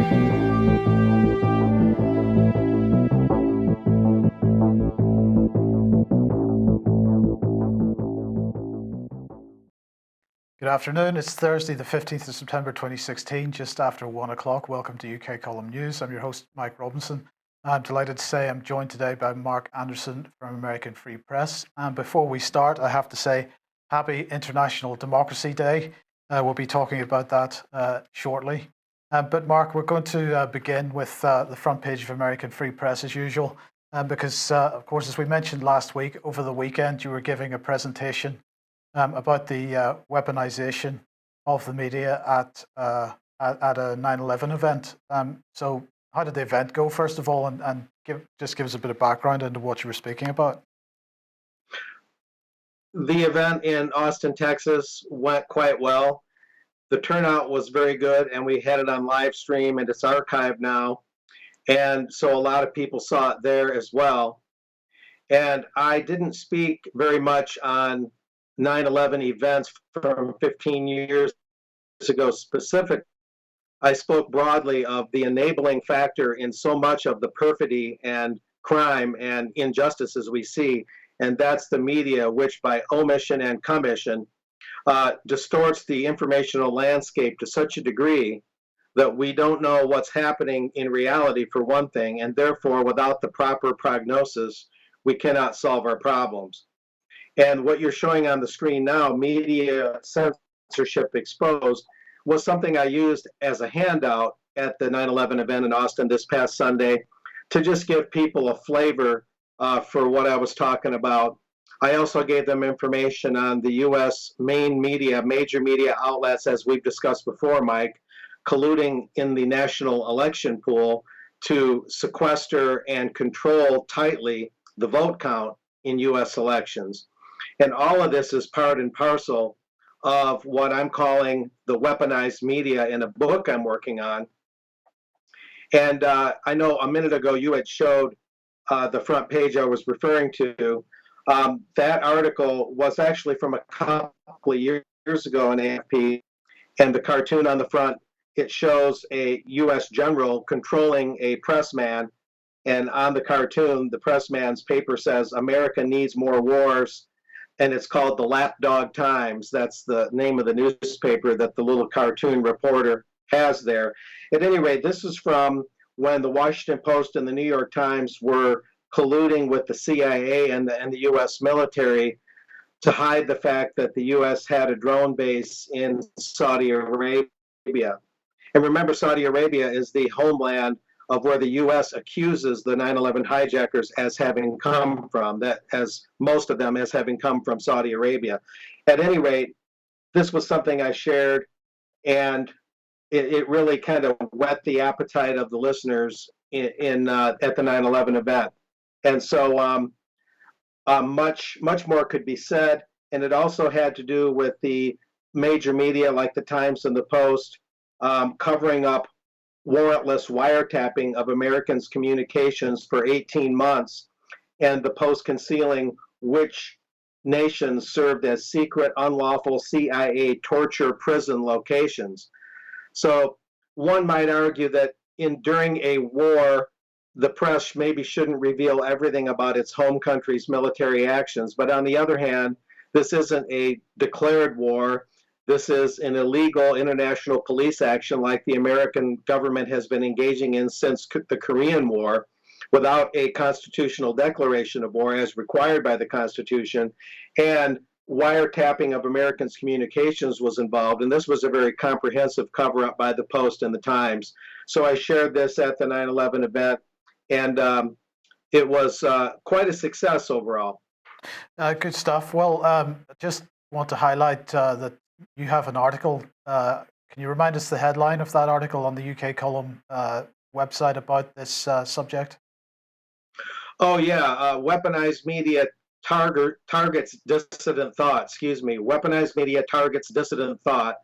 Good afternoon. It's Thursday, the 15th of September 2016, just after 1 o'clock. Welcome to UK Column News. I'm your host, Mike Robinson. I'm delighted to say I'm joined today by Mark Anderson from American Free Press. And before we start, I have to say happy International Democracy Day. We'll be talking about that shortly. But Mark, we're going to begin with the front page of American Free Press as usual, because, of course, as we mentioned last week, over the weekend, you were giving a presentation about the weaponization of the media at a 9/11 event. So how did the event go, first of all, and give us a bit of background into what you were speaking about? The event in Austin, Texas went quite well. The turnout was very good, and we had it on live stream, and it's archived now. And so a lot of people saw it there as well. And I didn't speak very much on 9/11 events from 15 years ago specific. I spoke broadly of the enabling factor in so much of the perfidy and crime and injustices we see, and that's the media, which by omission and commission distorts the informational landscape to such a degree that we don't know what's happening in reality, for one thing, and therefore without the proper prognosis, we cannot solve our problems. And what you're showing on the screen now, Media Censorship Exposed, was something I used as a handout at the 9/11 event in Austin this past Sunday to just give people a flavor for what I was talking about. I also gave them information on the U.S. main media, major media outlets, as we've discussed before, Mike, colluding in the national election pool to sequester and control tightly the vote count in U.S. elections. And all of this is part and parcel of what I'm calling the weaponized media in a book I'm working on. And I know a minute ago you had showed the front page I was referring to. That article was actually from a couple of years ago in AFP, and the cartoon on the front, it shows a U.S. general controlling a pressman, and on the cartoon, the pressman's paper says, "America needs more wars," and it's called the Lapdog Times. That's the name of the newspaper that the little cartoon reporter has there. At any rate, this is from when the Washington Post and the New York Times were colluding with the CIA and the U.S. military to hide the fact that the U.S. had a drone base in Saudi Arabia. And remember, Saudi Arabia is the homeland of where the U.S. accuses the 9/11 hijackers as having come from, that as most of them as having come from Saudi Arabia. At any rate, this was something I shared, and it really kind of whet the appetite of the listeners at the 9/11 event. And so much more could be said, and it also had to do with the major media like the Times and the Post covering up warrantless wiretapping of Americans' communications for 18 months, and the Post concealing which nations served as secret, unlawful CIA torture prison locations. So one might argue that during a war, the press maybe shouldn't reveal everything about its home country's military actions. But on the other hand, this isn't a declared war. This is an illegal international police action like the American government has been engaging in since the Korean War, without a constitutional declaration of war as required by the Constitution. And wiretapping of Americans' communications was involved. And this was a very comprehensive cover-up by the Post and the Times. So I shared this at the 9/11 event, and it was quite a success overall. Good stuff. Well, just want to highlight that you have an article. Can you remind us the headline of that article on the UK Column website about this subject? Oh, yeah. Weaponized media targets dissident thought. Excuse me. Weaponized media targets dissident thought.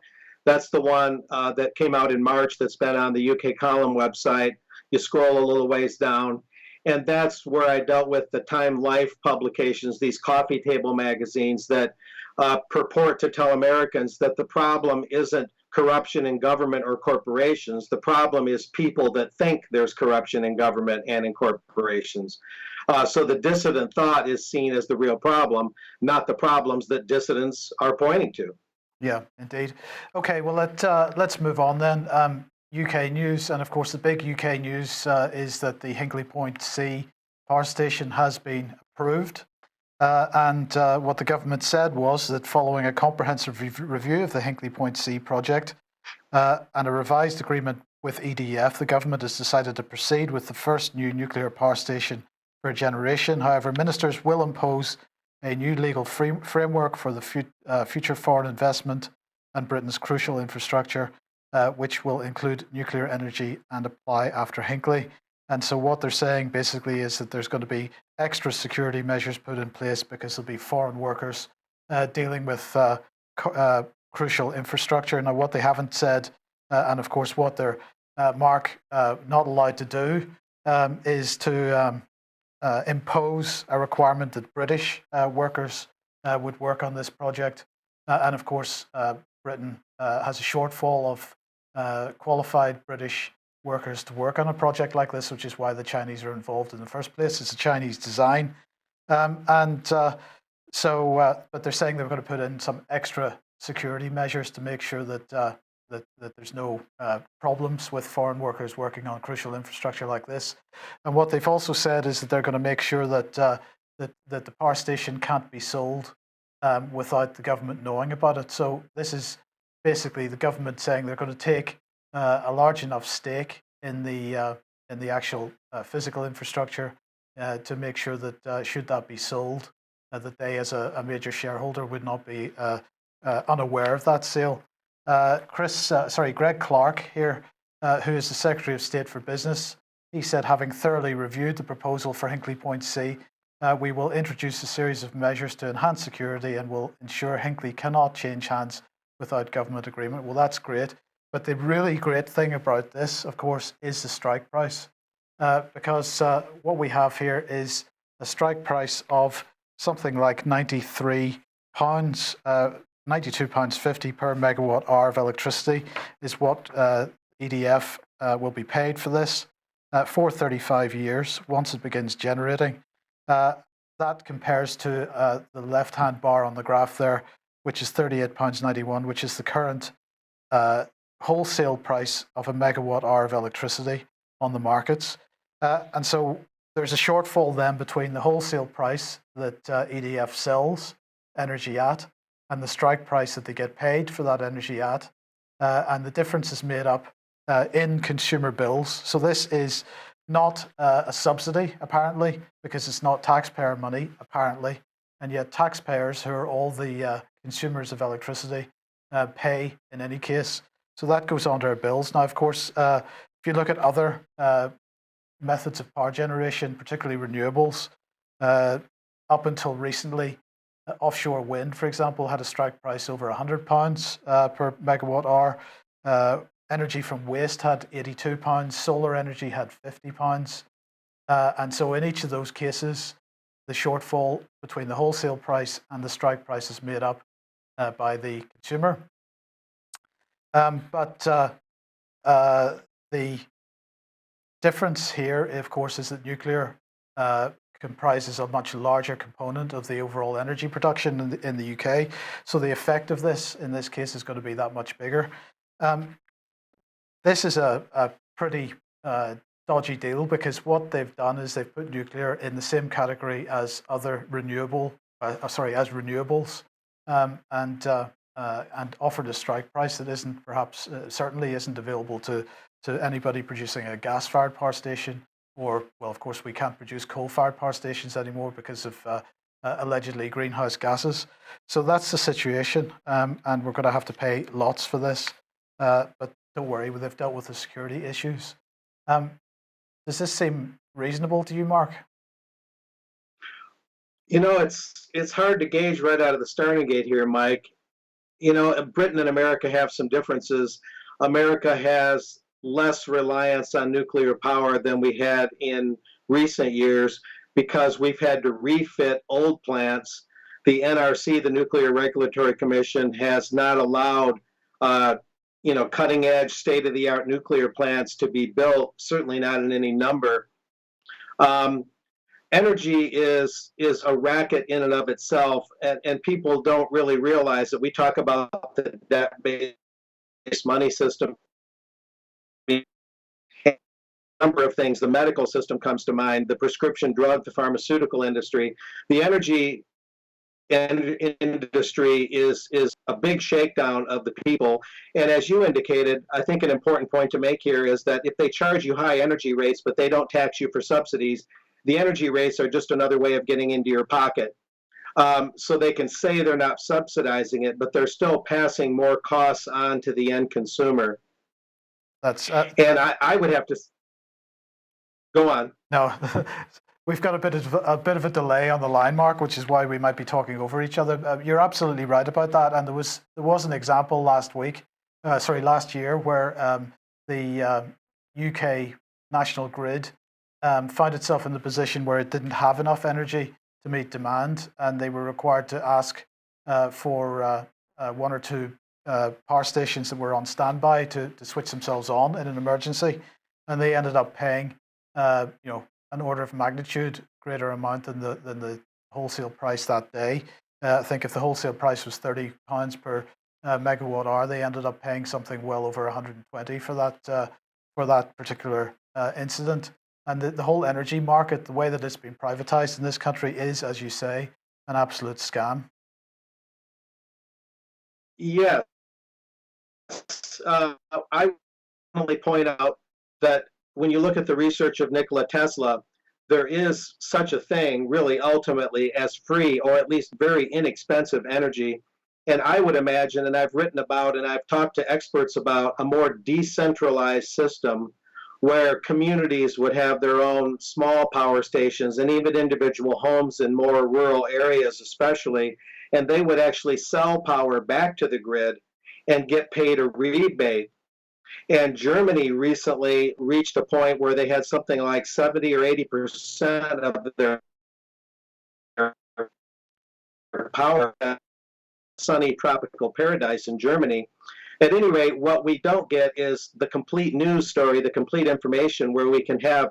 That's the one that came out in March that's been on the UK Column website. You scroll a little ways down, and that's where I dealt with the Time Life publications, these coffee table magazines that purport to tell Americans that the problem isn't corruption in government or corporations. The problem is people that think there's corruption in government and in corporations. So the dissident thought is seen as the real problem, not the problems that dissidents are pointing to. Yeah, indeed. Okay, well, let's move on then. UK news, and of course the big UK news is that the Hinkley Point C power station has been approved. And what the government said was that following a comprehensive review of the Hinkley Point C project and a revised agreement with EDF, the government has decided to proceed with the first new nuclear power station for a generation. However, ministers will impose a new legal framework for the future foreign investment and Britain's crucial infrastructure, which will include nuclear energy and apply after Hinkley. And so what they're saying basically is that there's going to be extra security measures put in place because there'll be foreign workers dealing with crucial infrastructure. Now, what they haven't said, and of course what they're, Mark, not allowed to do, is to impose a requirement that British workers would work on this project. And of course, Britain has a shortfall of qualified British workers to work on a project like this, which is why the Chinese are involved in the first place. It's a Chinese design. But they're saying they're going to put in some extra security measures to make sure that that there's no problems with foreign workers working on crucial infrastructure like this. And what they've also said is that they're going to make sure that that the power station can't be sold without the government knowing about it. So this is basically the government saying they're going to take a large enough stake in the actual physical infrastructure to make sure that should that be sold, that they as a major shareholder would not be unaware of that sale. Greg Clark here, who is the Secretary of State for Business, he said, having thoroughly reviewed the proposal for Hinkley Point C, we will introduce a series of measures to enhance security and will ensure Hinkley cannot change hands without government agreement. Well, that's great. But the really great thing about this, of course, is the strike price. Because what we have here is a strike price of something like £93, £92.50 per megawatt hour of electricity is what EDF will be paid for this for 35 years once it begins generating. That compares to the left-hand bar on the graph there, which is £38.91, which is the current wholesale price of a megawatt hour of electricity on the markets. And so there's a shortfall then between the wholesale price that EDF sells energy at and the strike price that they get paid for that energy at. And the difference is made up in consumer bills. So this is not a subsidy, apparently, because it's not taxpayer money, apparently. And yet taxpayers, who are all the consumers of electricity, pay in any case. So that goes onto our bills. Now, of course, if you look at other methods of power generation, particularly renewables, up until recently, offshore wind, for example, had a strike price over £100 per megawatt hour. Energy from waste had £82. Solar energy had £50. And so in each of those cases, the shortfall between the wholesale price and the strike price is made up by the consumer. But the difference here, of course, is that nuclear comprises a much larger component of the overall energy production in the UK. So the effect of this, in this case, is going to be that much bigger. This is a pretty dodgy deal because what they've done is they've put nuclear in the same category as other renewables, and offered a strike price that isn't perhaps certainly isn't available to anybody producing a gas-fired power station, or, well, of course, we can't produce coal-fired power stations anymore because of allegedly greenhouse gases. So that's the situation, and we're going to have to pay lots for this. But don't worry, they've dealt with the security issues. Does this seem reasonable to you, Mark? You know, it's hard to gauge right out of the starting gate here, Mike. You know, Britain and America have some differences. America has less reliance on nuclear power than we had in recent years because we've had to refit old plants. The NRC, the Nuclear Regulatory Commission, has not allowed cutting edge, state of the art nuclear plants to be built, certainly not in any number. Energy is a racket in and of itself, and people don't really realize that. We talk about the debt-based money system, a number of things. The medical system comes to mind, the prescription drug, the pharmaceutical industry. The energy industry is a big shakedown of the people. And as you indicated, I think an important point to make here is that if they charge you high energy rates, but they don't tax you for subsidies, the energy rates are just another way of getting into your pocket. So they can say they're not subsidizing it, but they're still passing more costs on to the end consumer. That's and I would have to go on. No, we've got a bit of a delay on the line, Mark, which is why we might be talking over each other. You're absolutely right about that, and there was an example last year, where the UK national grid found itself in the position where it didn't have enough energy to meet demand, and they were required to ask for one or two power stations that were on standby to switch themselves on in an emergency, and they ended up paying an order of magnitude greater amount than the wholesale price that day. I think if the wholesale price was £30 per megawatt hour, they ended up paying something well over 120 for that particular incident. And the whole energy market, the way that it's been privatized in this country, is, as you say, an absolute scam. Yes. I only point out that when you look at the research of Nikola Tesla, there is such a thing, really, ultimately, as free or at least very inexpensive energy. And I would imagine, and I've written about and I've talked to experts about, a more decentralized system where communities would have their own small power stations and even individual homes in more rural areas especially, and they would actually sell power back to the grid and get paid a rebate. And Germany recently reached a point where they had something like 70 or 80% of their power in sunny tropical paradise in Germany. At any rate, what we don't get is the complete news story, the complete information, where we can have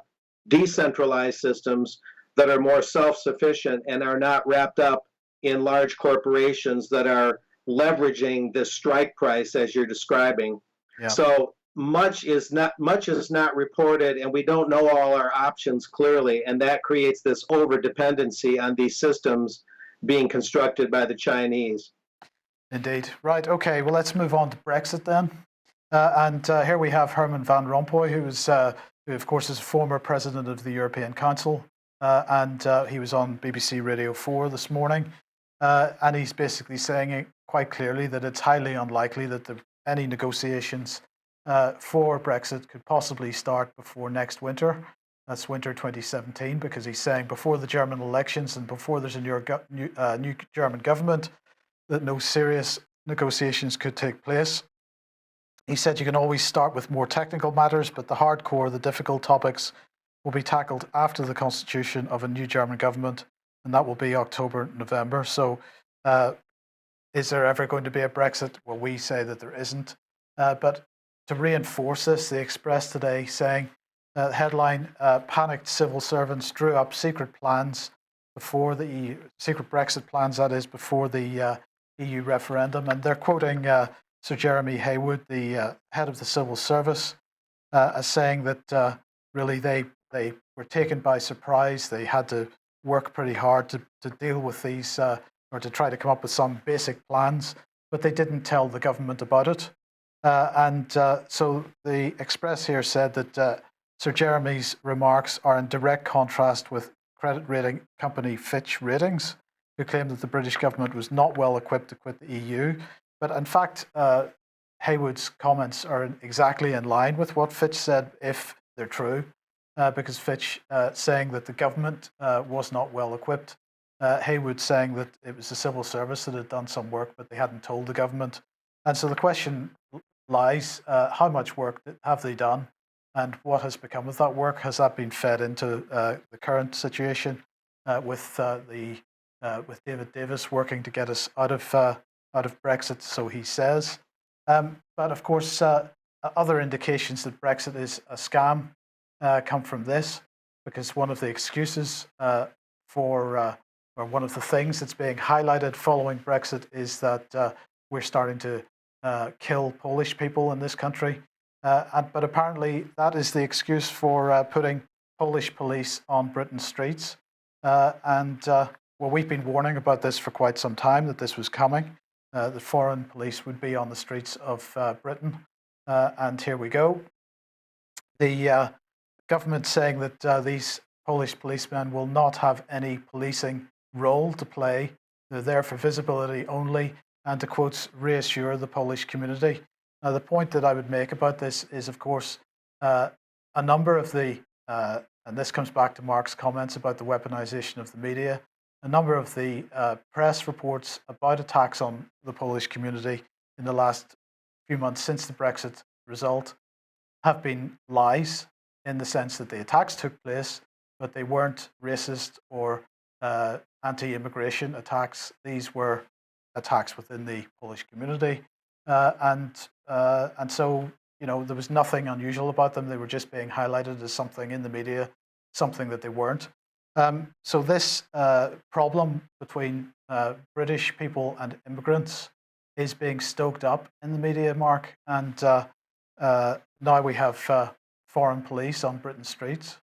decentralized systems that are more self-sufficient and are not wrapped up in large corporations that are leveraging the strike price as you're describing. Yeah. So much is not reported, and we don't know all our options clearly, and that creates this over-dependency on these systems being constructed by the Chinese. Indeed. Right. Okay. Well, let's move on to Brexit then. And here we have Herman Van Rompuy, who of course is former president of the European Council, and he was on BBC Radio 4 this morning, and he's basically saying it quite clearly that it's highly unlikely that any negotiations for Brexit could possibly start before next winter. That's winter 2017, because he's saying before the German elections and before there's a new German government, that no serious negotiations could take place. He said you can always start with more technical matters, but the hardcore, the difficult topics will be tackled after the constitution of a new German government, and that will be October, November. So is there ever going to be a Brexit? Well, we say that there isn't. But to reinforce this, the Express today saying, headline, panicked civil servants drew up secret plans before the EU, secret Brexit plans, that is, before the EU referendum. And they're quoting Sir Jeremy Haywood, the head of the civil service, as saying that really they were taken by surprise. They had to work pretty hard to deal with these, or to try to come up with some basic plans, but they didn't tell the government about it. So the Express here said that Sir Jeremy's remarks are in direct contrast with credit rating company Fitch Ratings, who claimed that the British government was not well equipped to quit the EU. But in fact, Haywood's comments are exactly in line with what Fitch said, if they're true, because Fitch saying that the government was not well equipped, Haywood saying that it was the civil service that had done some work, but they hadn't told the government. And so the question lies, how much work have they done? And what has become of that work? Has that been fed into the current situation with David Davis working to get us out of Brexit? So he says. But of course, other indications that Brexit is a scam come from this, because one of the excuses or one of the things that's being highlighted following Brexit is that we're starting to kill Polish people in this country. But apparently that is the excuse for putting Polish police on Britain's streets. Well, we've been warning about this for quite some time, that this was coming, that foreign police would be on the streets of Britain. And here we go. The government saying that these Polish policemen will not have any policing role to play. They're there for visibility only, and to, quote, reassure the Polish community. Now, the point that I would make about this is, of course, a number of the, and this comes back to Mark's comments about the weaponization of the media, a number of the press reports about attacks on the Polish community in the last few months since the Brexit result have been lies, in the sense that the attacks took place, but they weren't racist or anti-immigration attacks. These were attacks within the Polish community, and so, you know, there was nothing unusual about them. They were just being highlighted as something in the media, something that they weren't. So this problem between British people and immigrants is being stoked up in the media, Mark, and now we have foreign police on Britain's streets.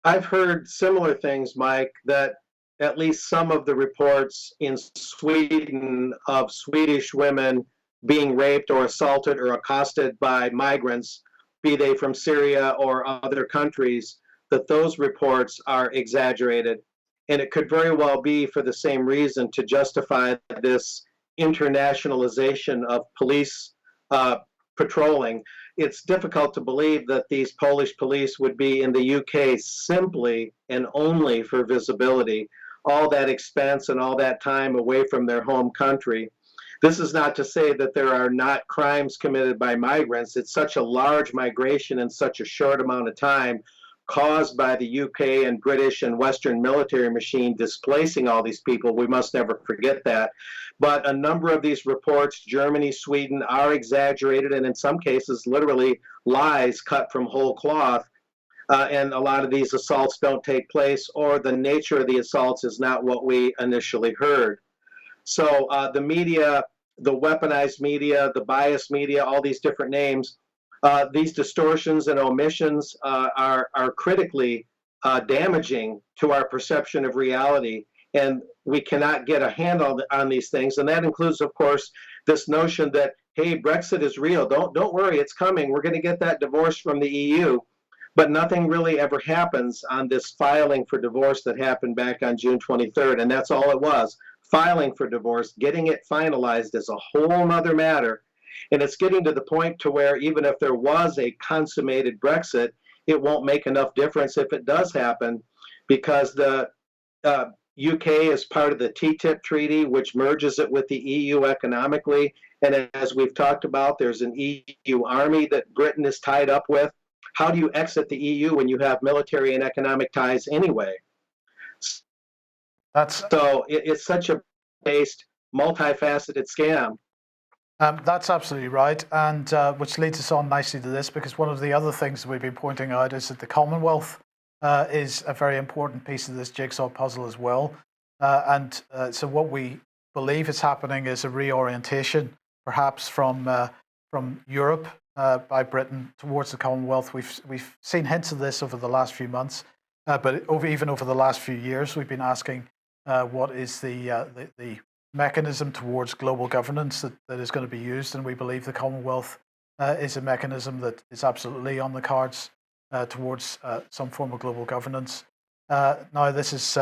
I've heard similar things, Mike, that at least some of the reports in Sweden of Swedish women being raped or assaulted or accosted by migrants, be they from Syria or other countries, that those reports are exaggerated. And it could very well be for the same reason, to justify this internationalization of police patrolling. It's difficult to believe that these Polish police would be in the UK simply and only for visibility. All that expense and all that time away from their home country. This is not to say that there are not crimes committed by migrants. It's such a large migration in such a short amount of time, caused by the UK and British and Western military machine displacing all these people. We must never forget that. But a number of these reports, Germany, Sweden, are exaggerated, and in some cases literally lies cut from whole cloth. And a lot of these assaults don't take place, or the nature of the assaults is not what we initially heard. So the media, the weaponized media, the biased media, all these different names, these distortions and omissions are critically damaging to our perception of reality, and we cannot get a handle on these things. And that includes, of course, this notion that, hey, Brexit is real. Don't worry, it's coming. We're going to get that divorce from the EU. But nothing really ever happens on this filing for divorce that happened back on June 23rd, and that's all it was. Filing for divorce, getting it finalized is a whole nother matter. And it's getting to the point to where even if there was a consummated Brexit, it won't make enough difference if it does happen, because the UK is part of the TTIP treaty, which merges it with the EU economically. And as we've talked about, there's an EU army that Britain is tied up with. How do you exit the EU when you have military and economic ties anyway? So it's such a based, multifaceted scam. That's absolutely right, and which leads us on nicely to this, because one of the other things that we've been pointing out is that the Commonwealth is a very important piece of this jigsaw puzzle as well. So what we believe is happening is a reorientation, perhaps from Europe by Britain towards the Commonwealth. We've seen hints of this over the last few months, but even over the last few years, we've been asking what is the mechanism towards global governance that is going to be used, and we believe the Commonwealth is a mechanism that is absolutely on the cards towards some form of global governance. Now, this is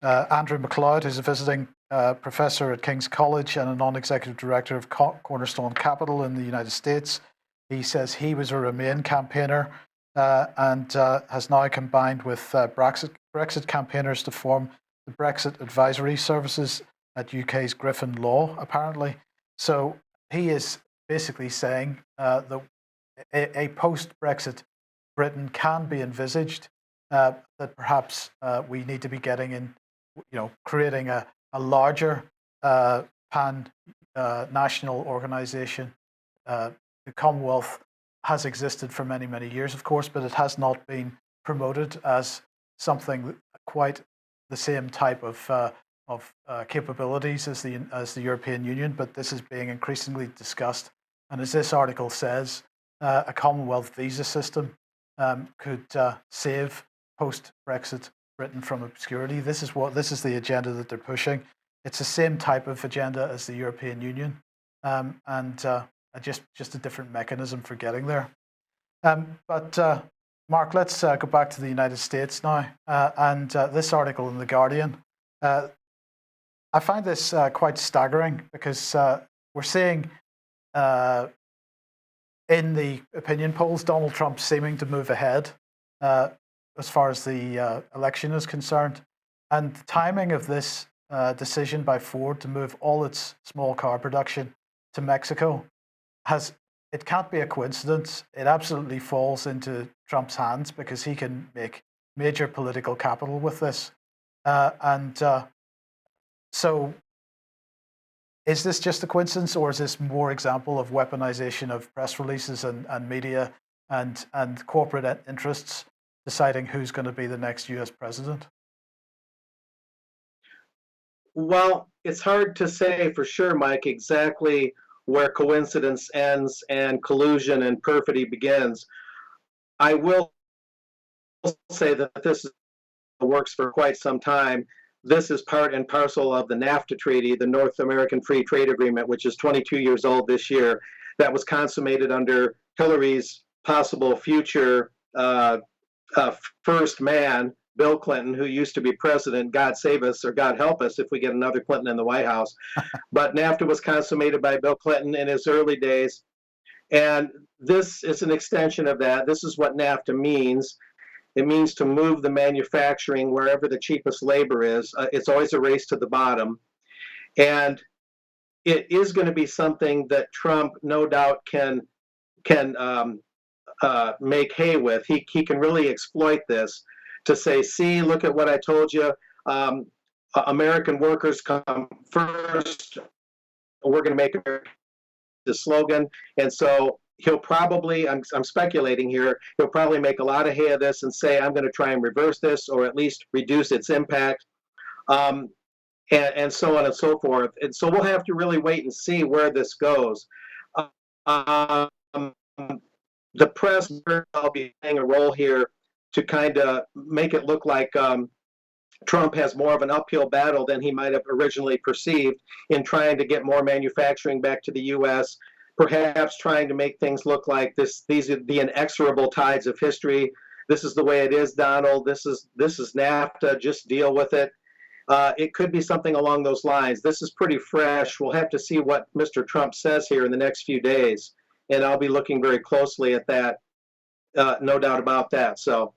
Andrew MacLeod, who's a visiting professor at King's College and a non-executive director of Cornerstone Capital in the United States. He says he was a Remain campaigner and has now combined with Brexit campaigners to form the Brexit Advisory Services at UK's Griffin Law, apparently. So he is basically saying that a post-Brexit Britain can be envisaged, that perhaps we need to be getting in, creating a larger pan national organization. The Commonwealth has existed for many, many years, of course, but it has not been promoted as something quite the same type of capabilities as the European Union. But this is being increasingly discussed, and as this article says, a Commonwealth visa system could save post-Brexit Britain from obscurity. This is the agenda that they're pushing. It's the same type of agenda as the European Union, and just a different mechanism for getting there. But Mark, let's go back to the United States now, and this article in The Guardian. I find this quite staggering because we're seeing in the opinion polls Donald Trump seeming to move ahead as far as the election is concerned. And the timing of this decision by Ford to move all its small car production to Mexico it can't be a coincidence. It absolutely falls into Trump's hands because he can make major political capital with this. So is this just a coincidence, or is this more example of weaponization of press releases and media and corporate interests deciding who's going to be the next US president? Well, it's hard to say for sure, Mike, exactly where coincidence ends and collusion and perfidy begins. I will say that this works for quite some time. This is part and parcel of the NAFTA treaty, the North American Free Trade Agreement, which is 22 years old this year, that was consummated under Hillary's possible future first man, Bill Clinton, who used to be president. God save us, or God help us if we get another Clinton in the White House. But NAFTA was consummated by Bill Clinton in his early days. And this is an extension of that. This is what NAFTA means. It means to move the manufacturing wherever the cheapest labor is. It's always a race to the bottom. And it is going to be something that Trump, no doubt, can make hay with. He can really exploit this to say, see, look at what I told you. American workers come first. We're going to make the slogan. And so he'll probably, I'm speculating here, he'll probably make a lot of hay of this and say, I'm going to try and reverse this, or at least reduce its impact, and so on and so forth. And so we'll have to really wait and see where this goes. The press will be playing a role here to kind of make it look like Trump has more of an uphill battle than he might have originally perceived in trying to get more manufacturing back to the U.S., perhaps trying to make things look like these are the inexorable tides of history. This is the way it is, Donald. This is NAFTA. Just deal with it. It could be something along those lines. This is pretty fresh. We'll have to see what Mr. Trump says here in the next few days, and I'll be looking very closely at that. No doubt about that. So.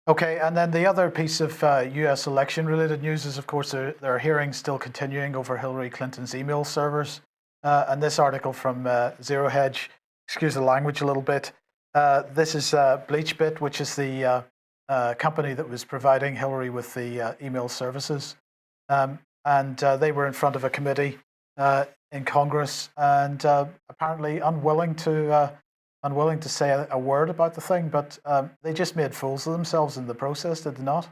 Okay, and then the other piece of U.S. election-related news is, of course, there are hearings still continuing over Hillary Clinton's email servers. And this article from Zero Hedge, excuse the language a little bit. This is BleachBit, which is the company that was providing Hillary with the email services. And they were in front of a committee in Congress and apparently unwilling to say a word about the thing, but they just made fools of themselves in the process, did they not?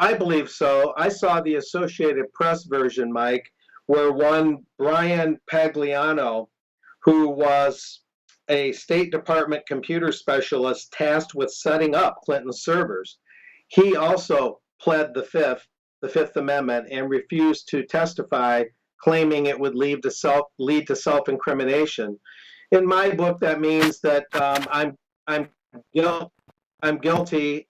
I believe so. I saw the Associated Press version, Mike, where one Brian Pagliano, who was a State Department computer specialist tasked with setting up Clinton's servers, he also pled the Fifth Amendment, and refused to testify, claiming it would lead to self-incrimination. In my book, that means that I'm guilty,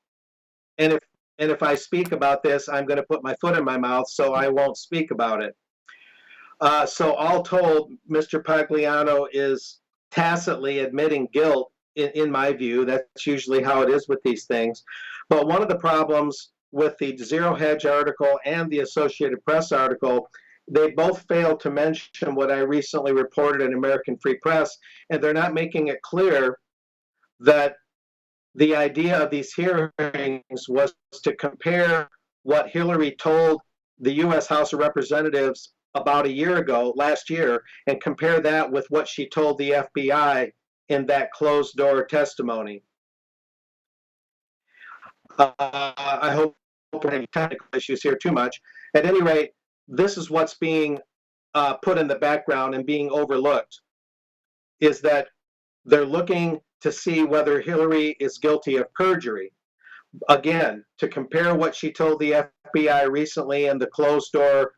and if I speak about this, I'm going to put my foot in my mouth, so I won't speak about it. So all told, Mr. Pagliano is tacitly admitting guilt, in my view. That's usually how it is with these things. But one of the problems with the Zero Hedge article and the Associated Press article, they both failed to mention what I recently reported in American Free Press, and they're not making it clear that the idea of these hearings was to compare what Hillary told the U.S. House of Representatives about a year ago, last year, and compare that with what she told the FBI in that closed door testimony. I hope we're having technical issues here too much. At any rate, this is what's being put in the background and being overlooked, is that they're looking to see whether Hillary is guilty of perjury. Again, to compare what she told the FBI recently in the closed door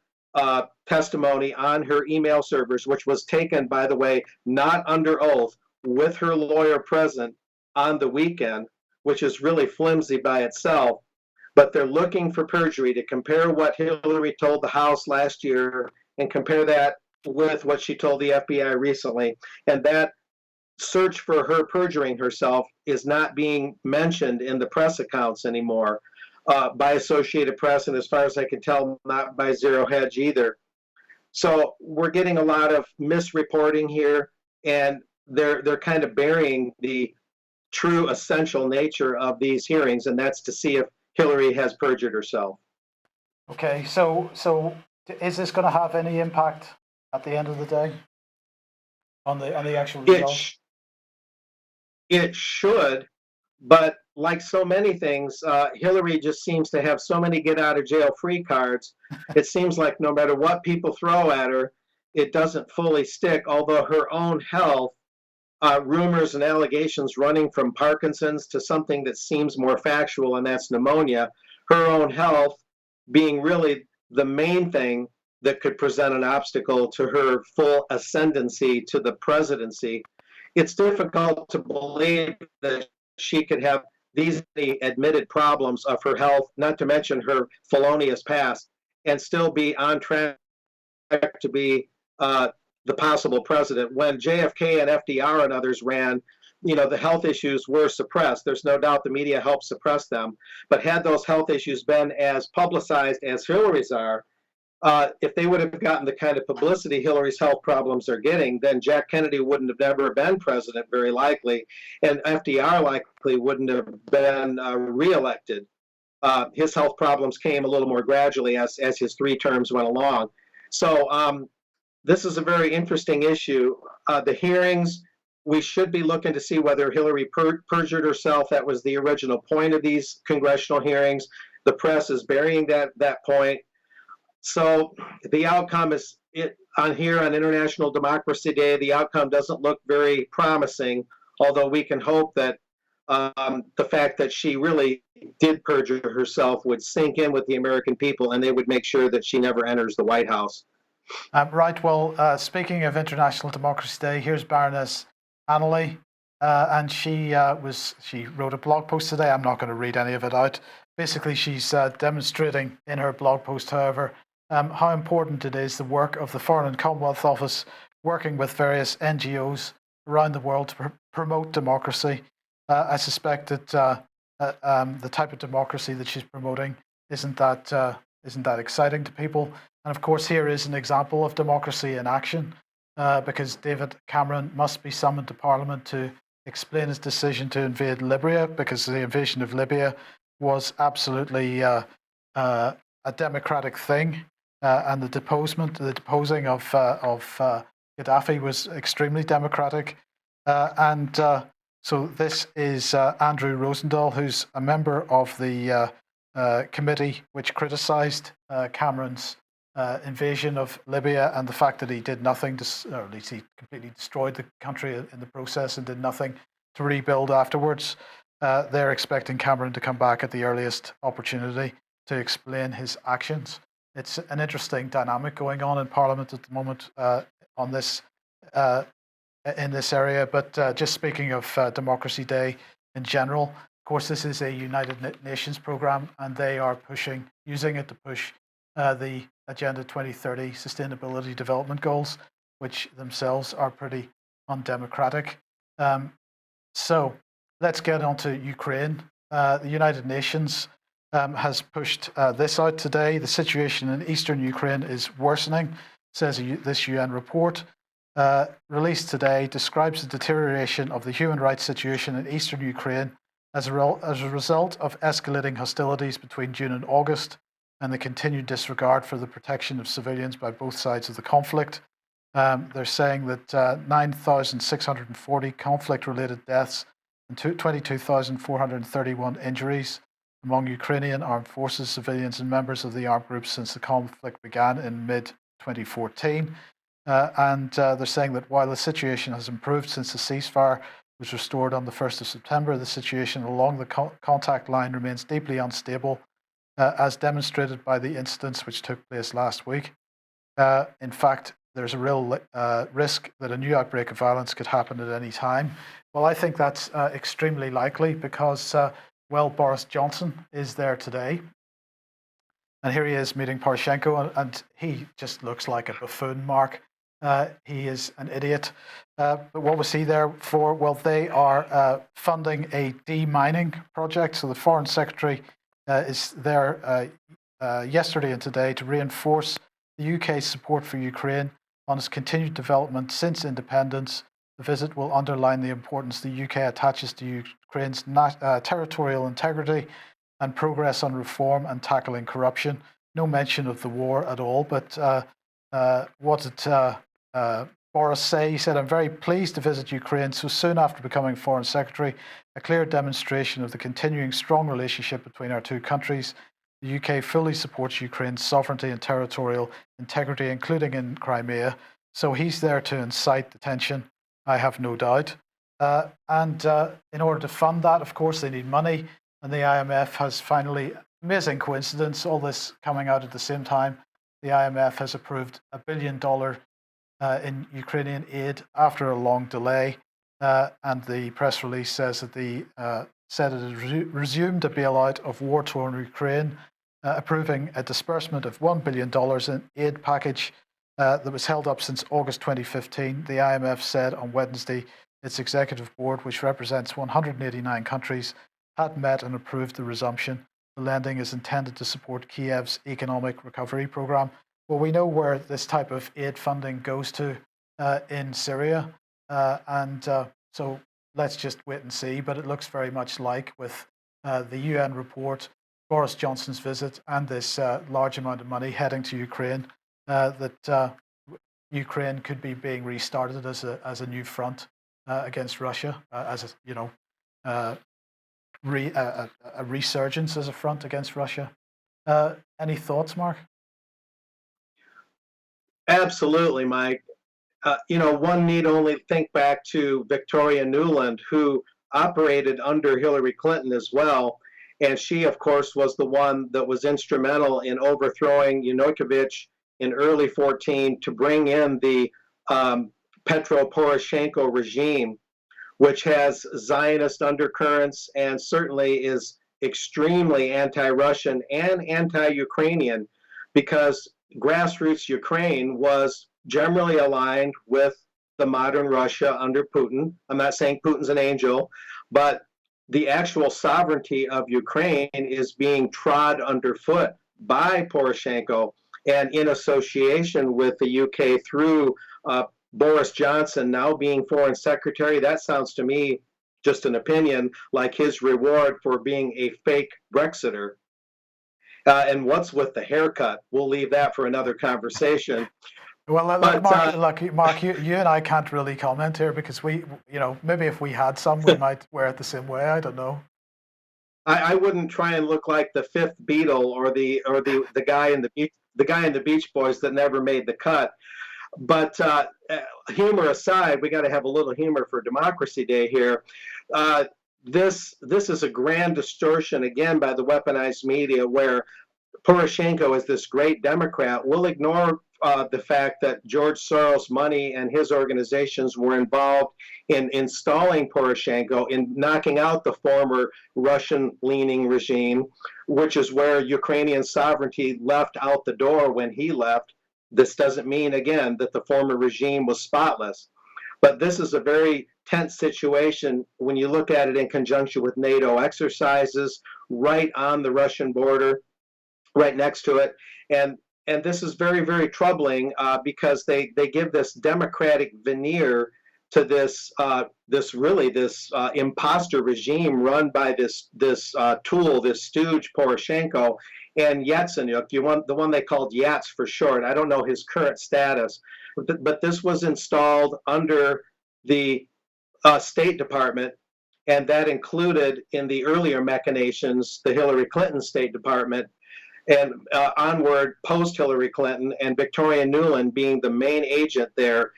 testimony on her email servers, which was taken, by the way, not under oath, with her lawyer present on the weekend, which is really flimsy by itself. But they're looking for perjury, to compare what Hillary told the House last year and compare that with what she told the FBI recently. And that search for her perjuring herself is not being mentioned in the press accounts anymore by Associated Press, and as far as I can tell, not by Zero Hedge either. So we're getting a lot of misreporting here, and they're kind of burying the true essential nature of these hearings, and that's to see if Hillary has perjured herself. Okay, so is this going to have any impact at the end of the day on the actual result? It should, but like so many things, Hillary just seems to have so many get out of jail free cards. It seems like no matter what people throw at her, it doesn't fully stick, although her own health, rumors and allegations running from Parkinson's to something that seems more factual, and that's pneumonia, her own health being really the main thing that could present an obstacle to her full ascendancy to the presidency. It's difficult to believe that she could have these admitted problems of her health, not to mention her felonious past, and still be on track to be the possible president. When JFK and FDR and others ran, the health issues were suppressed. There's no doubt the media helped suppress them. But had those health issues been as publicized as Hillary's are, if they would have gotten the kind of publicity Hillary's health problems are getting, then Jack Kennedy wouldn't have never been president, very likely, and FDR likely wouldn't have been reelected. His health problems came a little more gradually as his 3 terms went along. So this is a very interesting issue. The hearings, we should be looking to see whether Hillary perjured herself. That was the original point of these congressional hearings. The press is burying that point. So the outcome is, on International Democracy Day, the outcome doesn't look very promising, although we can hope that the fact that she really did perjure herself would sink in with the American people, and they would make sure that she never enters the White House. Right. Well, speaking of International Democracy Day, here's Baroness Annaly, and she wrote a blog post today. I'm not going to read any of it out. Basically, she's demonstrating in her blog post, however, how important it is, the work of the Foreign and Commonwealth Office, working with various NGOs around the world to promote democracy. I suspect that the type of democracy that she's promoting isn't that exciting to people. And of course, here is an example of democracy in action, because David Cameron must be summoned to Parliament to explain his decision to invade Libya, because the invasion of Libya was absolutely a democratic thing. And the deposing of Gaddafi was extremely democratic. So this is Andrew Rosendahl, who's a member of the committee which criticised Cameron's invasion of Libya and the fact that he did nothing, or at least he completely destroyed the country in the process and did nothing to rebuild afterwards. They're expecting Cameron to come back at the earliest opportunity to explain his actions. It's an interesting dynamic going on in Parliament at the moment on this in this area. But just speaking of Democracy Day in general, of course, this is a United Nations program, and they are using it to push the Agenda 2030 Sustainability Development Goals, which themselves are pretty undemocratic. So let's get on to Ukraine. The United Nations has pushed this out today. The situation in eastern Ukraine is worsening, says this UN report. Released today, describes the deterioration of the human rights situation in eastern Ukraine as a result of escalating hostilities between June and August. and the continued disregard for the protection of civilians by both sides of the conflict. They're saying that 9,640 conflict-related deaths and 22,431 injuries among Ukrainian armed forces, civilians, and members of the armed groups since the conflict began in mid-2014. And they're saying that while the situation has improved since the ceasefire was restored on the 1st of September, the situation along the contact line remains deeply unstable, as demonstrated by the incidents which took place last week. In fact, there's a real risk that a new outbreak of violence could happen at any time. Well, I think that's extremely likely because, well, Boris Johnson is there today. And here he is meeting Poroshenko, and he just looks like a buffoon, Mark. He is an idiot. But what was he there for? Well, they are funding a demining project. So the Foreign Secretary is there yesterday and today to reinforce the UK's support for Ukraine on its continued development since independence. The visit will underline the importance the UK attaches to Ukraine's territorial integrity and progress on reform and tackling corruption. No mention of the war at all, but what did Boris say? He said, "I'm very pleased to visit Ukraine so soon after becoming Foreign Secretary, a clear demonstration of the continuing strong relationship between our two countries. The UK fully supports Ukraine's sovereignty and territorial integrity, including in Crimea." So he's there to incite the tension, I have no doubt. And in order to fund that, of course, they need money. And the IMF has finally, amazing coincidence, all this coming out at the same time, the IMF has approved $1 billion in Ukrainian aid after a long delay. And the press release says that said it has resumed a bailout of war-torn Ukraine, approving a disbursement of $1 billion in aid package that was held up since August 2015. The IMF said on Wednesday its executive board, which represents 189 countries, had met and approved the resumption. The lending is intended to support Kiev's economic recovery program. Well, we know where this type of aid funding goes to in Syria, so let's just wait and see. But it looks very much like with the UN report, Boris Johnson's visit, and this large amount of money heading to Ukraine, that Ukraine could be being restarted as a new front against Russia, a resurgence as a front against Russia. Any thoughts, Mark? Absolutely, Mike. One need only think back to Victoria Nuland, who operated under Hillary Clinton as well. And she, of course, was the one that was instrumental in overthrowing Yanukovych in early 2014 to bring in the Petro Poroshenko regime, which has Zionist undercurrents and certainly is extremely anti-Russian and anti-Ukrainian, because grassroots Ukraine was generally aligned with the modern Russia under Putin. I'm not saying Putin's an angel, but the actual sovereignty of Ukraine is being trod underfoot by Poroshenko, and in association with the UK through Boris Johnson now being Foreign Secretary. That sounds to me, just an opinion, like his reward for being a fake Brexiter. And what's with the haircut? We'll leave that for another conversation. Well, Mark, you and I can't really comment here because maybe if we had some, we might wear it the same way. I don't know. I wouldn't try and look like the fifth Beatle or the guy in the Beach Boys that never made the cut. But humor aside, we got to have a little humor for Democracy Day here. This is a grand distortion, again, by the weaponized media, where Poroshenko is this great Democrat. We'll ignore the fact that George Soros' money and his organizations were involved in installing Poroshenko, in knocking out the former Russian-leaning regime, which is where Ukrainian sovereignty left out the door when he left. This doesn't mean, again, that the former regime was spotless. But this is a very tense situation when you look at it in conjunction with NATO exercises right on the Russian border, right next to it. And this is very, very troubling because they give this democratic veneer to this imposter regime run by this tool, this stooge Poroshenko. and Yatsenyuk, the one they called Yats for short. I don't know his current status, but this was installed under the State Department, and that included in the earlier machinations the Hillary Clinton State Department, and onward post-Hillary Clinton, and Victoria Nuland being the main agent there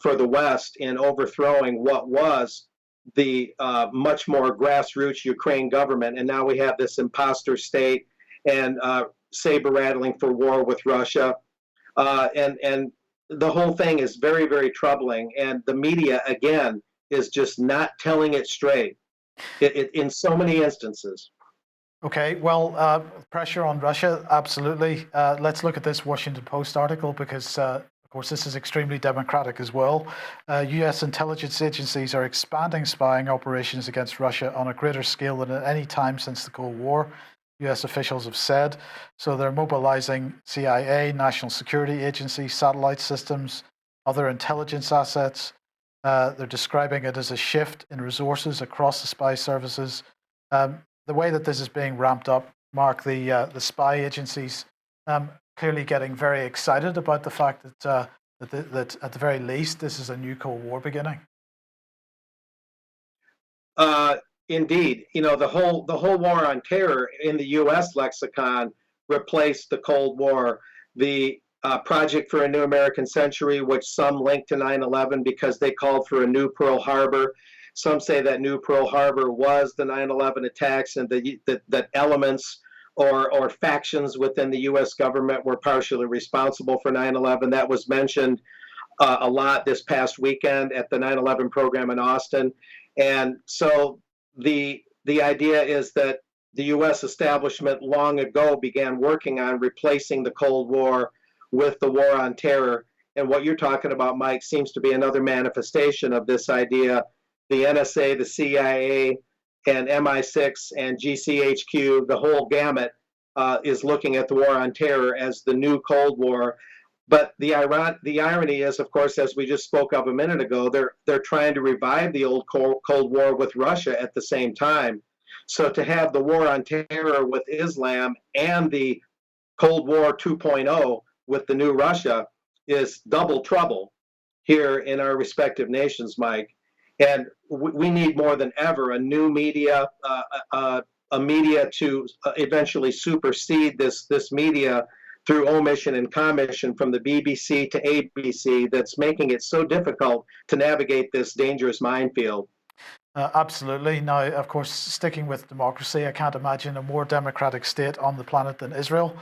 for the West in overthrowing what was the much more grassroots Ukraine government. And now we have this imposter state and saber-rattling for war with Russia. And the whole thing is very, very troubling. And the media, again, is just not telling it straight in so many instances. Okay, well, pressure on Russia, absolutely. Let's look at this Washington Post article because, of course, this is extremely democratic as well. U.S. intelligence agencies are expanding spying operations against Russia on a greater scale than at any time since the Cold War, U.S. officials have said. So they're mobilizing CIA, national security agencies, satellite systems, other intelligence assets. They're describing it as a shift in resources across the spy services. The way that this is being ramped up, Mark, the spy agencies clearly getting very excited about the fact that that at the very least this is a new Cold War beginning. Indeed, the whole war on terror in the U.S. lexicon replaced the Cold War. The Project for a New American Century, which some link to 9/11 because they called for a new Pearl Harbor. Some say that new Pearl Harbor was the 9/11 attacks, and that elements or factions within the U.S. government were partially responsible for 9/11. That was mentioned a lot this past weekend at the 9/11 program in Austin. And so the idea is that the U.S. establishment long ago began working on replacing the Cold War with the war on terror. And what you're talking about, Mike, seems to be another manifestation of this idea. The NSA, the CIA, and MI6 and GCHQ, the whole gamut, is looking at the war on terror as the new Cold War. But the irony is, of course, as we just spoke of a minute ago, they're trying to revive the old Cold War with Russia at the same time. So to have the war on terror with Islam and the Cold War 2.0 with the new Russia is double trouble here in our respective nations, Mike. And we need more than ever a new media, a media to eventually supersede this media through omission and commission from the BBC to ABC that's making it so difficult to navigate this dangerous minefield. Absolutely. Now, of course, sticking with democracy, I can't imagine a more democratic state on the planet than Israel.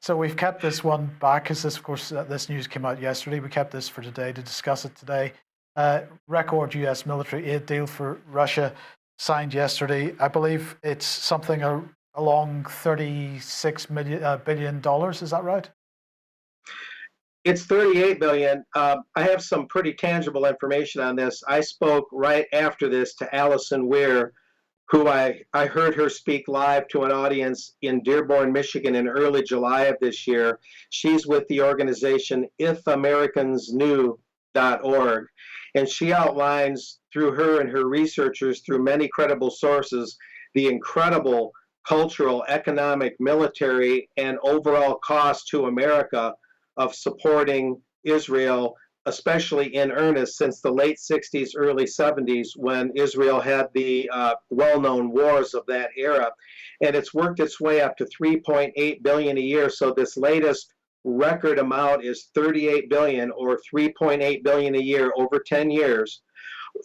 So we've kept this one back because, of course, this news came out yesterday. We kept this for today to discuss it today. Record U.S. military aid deal for Russia signed yesterday. I believe it's something along $36 billion. Is that right? It's $38 billion. I have some pretty tangible information on this. I spoke right after this to Allison Weir, who I heard her speak live to an audience in Dearborn, Michigan in early July of this year. She's with the organization IfAmericansKnew.org. And she outlines through her and her researchers, through many credible sources, the incredible cultural, economic, military, and overall cost to America of supporting Israel, especially in earnest since the late 60s, early 70s, when Israel had the well-known wars of that era. And it's worked its way up to $3.8 billion a year. So this latest record amount is $38 billion, or $3.8 billion a year over 10 years.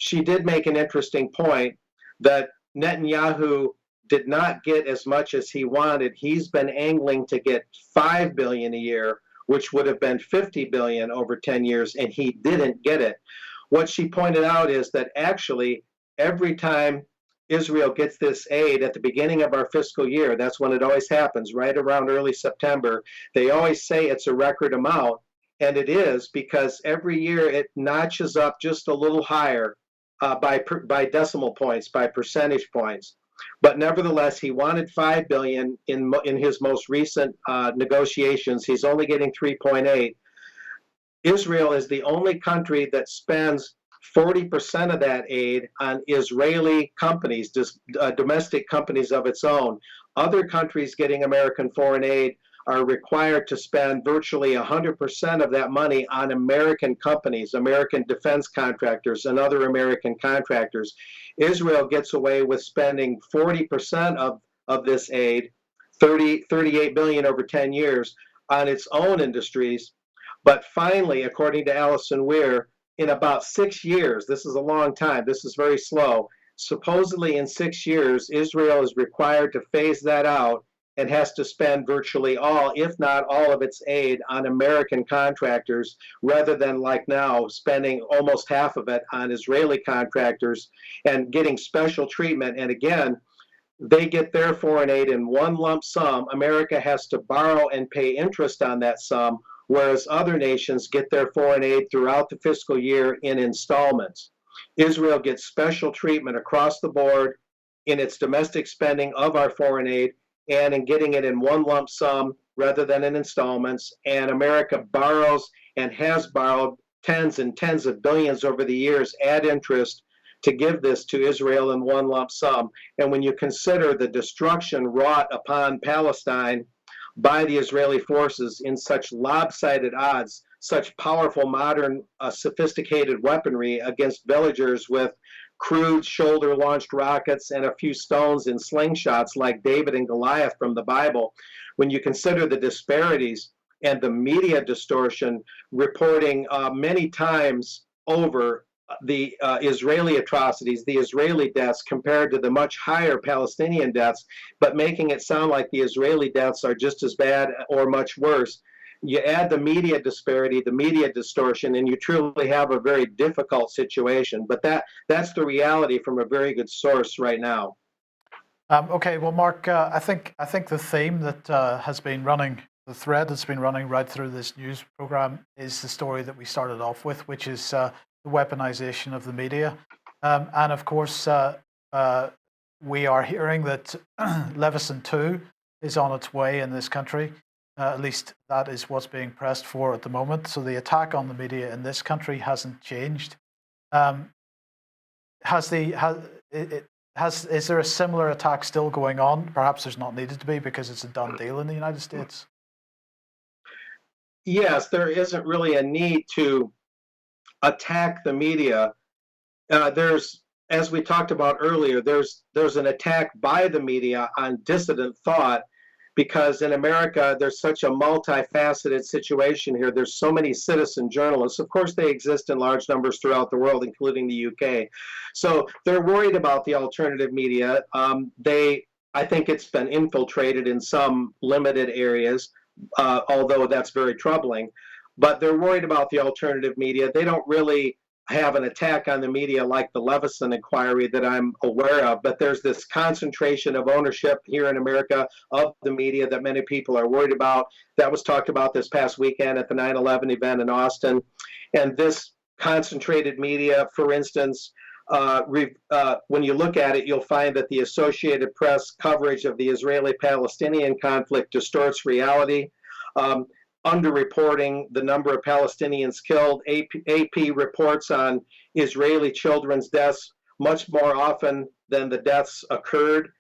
She did make an interesting point that Netanyahu did not get as much as he wanted. He's been angling to get $5 billion a year, which would have been $50 billion over 10 years, and he didn't get it. What she pointed out is that actually every time Israel gets this aid at the beginning of our fiscal year, that's when it always happens, right around early September, they always say it's a record amount, and it is, because every year it notches up just a little higher by decimal points, by percentage points. But nevertheless, he wanted $5 billion in his most recent negotiations. He's only getting 3.8. Israel is the only country that spends 40% of that aid on Israeli companies, domestic companies of its own. Other countries getting American foreign aid are required to spend virtually 100% of that money on American companies, American defense contractors, and other American contractors. Israel gets away with spending 40% of this aid, 38 billion over 10 years, on its own industries. But finally, according to Alison Weir, in about 6 years, this is a long time, this is very slow, supposedly in 6 years, Israel is required to phase that out and has to spend virtually all, if not all of its aid on American contractors, rather than like now, spending almost half of it on Israeli contractors and getting special treatment. And again, they get their foreign aid in one lump sum. America has to borrow and pay interest on that sum, whereas other nations get their foreign aid throughout the fiscal year in installments. Israel gets special treatment across the board in its domestic spending of our foreign aid and in getting it in one lump sum rather than in installments. And America borrows and has borrowed tens and tens of billions over the years at interest to give this to Israel in one lump sum. And when you consider the destruction wrought upon Palestine by the Israeli forces in such lopsided odds, such powerful, modern, sophisticated weaponry against villagers with crude shoulder-launched rockets and a few stones in slingshots like David and Goliath from the Bible, when you consider the disparities and the media distortion reporting many times over the Israeli atrocities, the Israeli deaths compared to the much higher Palestinian deaths, but making it sound like the Israeli deaths are just as bad or much worse. You add the media disparity, the media distortion, and you truly have a very difficult situation. But that's the reality from a very good source right now. Okay, well, Mark, I think the theme that has been running, the thread that's been running right through this news program is the story that we started off with, which is the weaponization of the media. And of course, we are hearing that Leveson 2 is on its way in this country. At least that is what's being pressed for at the moment. So the attack on the media in this country hasn't changed. Is there a similar attack still going on? Perhaps there's not needed to be because it's a done deal in the United States. Yes, there isn't really a need to attack the media. There's, as we talked about earlier, there's an attack by the media on dissident thought, because in America, there's such a multifaceted situation here. There's so many citizen journalists. Of course, they exist in large numbers throughout the world, including the UK. So they're worried about the alternative media. I think it's been infiltrated in some limited areas, although that's very troubling. But they're worried about the alternative media. They don't really have an attack on the media like the Leveson inquiry that I'm aware of, but there's this concentration of ownership here in America of the media that many people are worried about. That was talked about this past weekend at the 9/11 event in Austin. And this concentrated media, for instance, when you look at it, you'll find that the Associated Press coverage of the Israeli-Palestinian conflict distorts reality. Underreporting the number of Palestinians killed. AP reports on Israeli children's deaths much more often than the deaths occurred,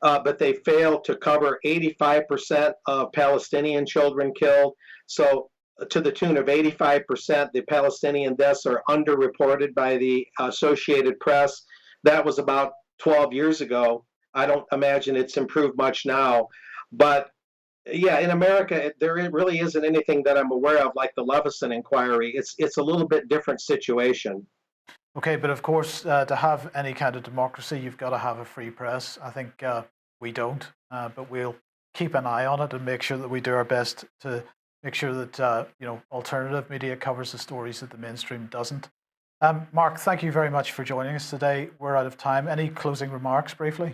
but they fail to cover 85% of Palestinian children killed. So to the tune of 85%, the Palestinian deaths are underreported by the Associated Press. That was about 12 years ago. I don't imagine it's improved much now, but yeah, in America, there really isn't anything that I'm aware of like the Leveson inquiry. It's a little bit different situation. Okay, but of course, to have any kind of democracy, you've got to have a free press. I think we don't, but we'll keep an eye on it and make sure that we do our best to make sure that alternative media covers the stories that the mainstream doesn't. Mark, thank you very much for joining us today. We're out of time. Any closing remarks, briefly?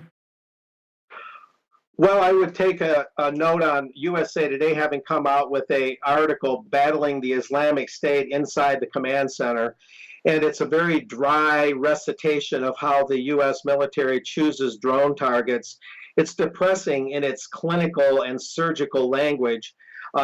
Well, I would take a note on USA Today having come out with an article battling the Islamic State inside the command center. And it's a very dry recitation of how the U.S. military chooses drone targets. It's depressing in its clinical and surgical language.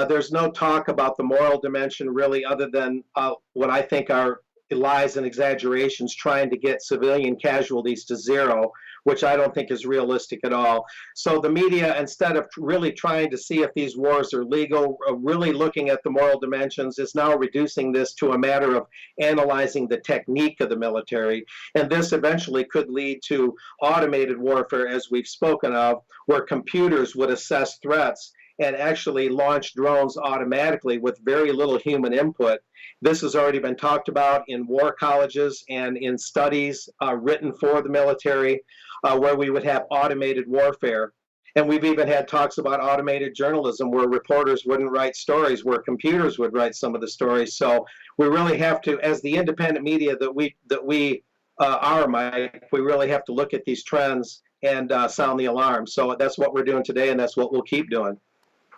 There's no talk about the moral dimension really, other than what I think are lies and exaggerations trying to get civilian casualties to zero, which I don't think is realistic at all. So the media, instead of really trying to see if these wars are legal, really looking at the moral dimensions, is now reducing this to a matter of analyzing the technique of the military. And this eventually could lead to automated warfare, as we've spoken of, where computers would assess threats and actually launch drones automatically with very little human input. This has already been talked about in war colleges and in studies written for the military, where we would have automated warfare. And we've even had talks about automated journalism, where reporters wouldn't write stories, where computers would write some of the stories. So we really have to, as the independent media that we are, Mike, we really have to look at these trends and sound the alarm. So that's what we're doing today, and that's what we'll keep doing.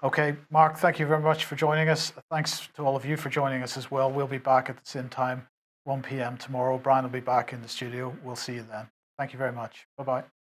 Okay, Mark, thank you very much for joining us. Thanks to all of you for joining us as well. We'll be back at the same time, 1 p.m. tomorrow. Brian will be back in the studio. We'll see you then. Thank you very much. Bye-bye.